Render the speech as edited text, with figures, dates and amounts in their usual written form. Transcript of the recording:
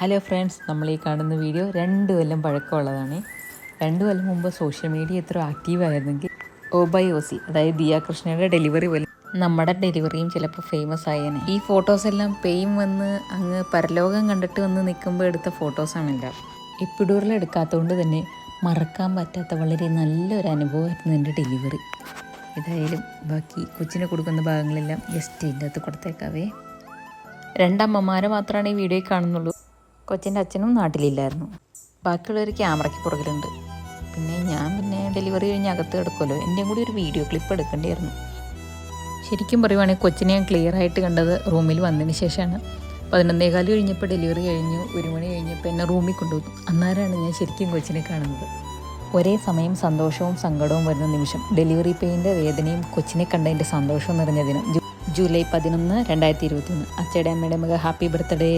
Hello friends, നമ്മൾ ഈ കാണുന്ന വീഡിയോ 2 കൊല്ലം പഴക്കമുള്ളതാണ്. 2 കൊല്ലം മുമ്പ് സോഷ്യൽ മീഡിയ എത്ര ആക്റ്റീവായിരുന്നെങ്കിൽ OBYOC, അതായത് ദിയ കൃഷ്ണയുടെ ഡെലിവറി പോലെ നമ്മുടെ ഡെലിവറിയും ചിലപ്പോൾ ഫേമസ് ആയേനെ. ഈ ഫോട്ടോസെല്ലാം പെയിൻ വന്ന് അങ്ങ് പരലോകം കണ്ടിട്ട് വന്ന് നിൽക്കുമ്പോൾ എടുത്ത ഫോട്ടോസാണെല്ലാം. എപ്പിഡൂറിൽ എടുക്കാത്തതുകൊണ്ട് തന്നെ മറക്കാൻ പറ്റാത്ത വളരെ നല്ലൊരു അനുഭവമായിരുന്നു എൻ്റെ ഡെലിവറി. ഏതായാലും ബാക്കി കൊച്ചിന് കൊടുക്കുന്ന ഭാഗങ്ങളെല്ലാം ജസ്റ്റ് ഇതിൻ്റെ അകത്ത് കൊടുത്തേക്കാവേ. 2 അമ്മമാരെ മാത്രമാണ് ഈ വീഡിയോയിൽ കാണുന്നുള്ളൂ. കൊച്ചിൻ്റെ അച്ഛനും നാട്ടിലില്ലായിരുന്നു. ബാക്കിയുള്ളവർ ക്യാമറയ്ക്ക് പുറകിലുണ്ട്. ഞാൻ ഡെലിവറി കഴിഞ്ഞ് അകത്ത് കിടക്കുമല്ലോ, എൻ്റെയും കൂടി ഒരു വീഡിയോ ക്ലിപ്പ് എടുക്കേണ്ടിയായിരുന്നു. ശരിക്കും പറയുവാണെങ്കിൽ കൊച്ചിനെ ഞാൻ ക്ലിയർ ആയിട്ട് കണ്ടത് റൂമിൽ വന്നതിന് ശേഷമാണ്. 11:15 കഴിഞ്ഞപ്പോൾ ഡെലിവറി കഴിഞ്ഞു. 1 മണി കഴിഞ്ഞപ്പോൾ എന്നെ റൂമിൽ കൊണ്ടുപോകും. അന്നേരമാണ് ഞാൻ ശരിക്കും കൊച്ചിനെ കാണുന്നത്. ഒരേ സമയം സന്തോഷവും സങ്കടവും വരുന്ന നിമിഷം. ഡെലിവറി പെയിൻ്റെ വേദനയും കൊച്ചിനെ കണ്ടതിൻ്റെ സന്തോഷവും നിറഞ്ഞ ദിനം. ജൂലൈ 11, 2021. അച്ഛയുടെ അമ്മയുടെ മക ഹാപ്പി ബർത്ത്ഡേ.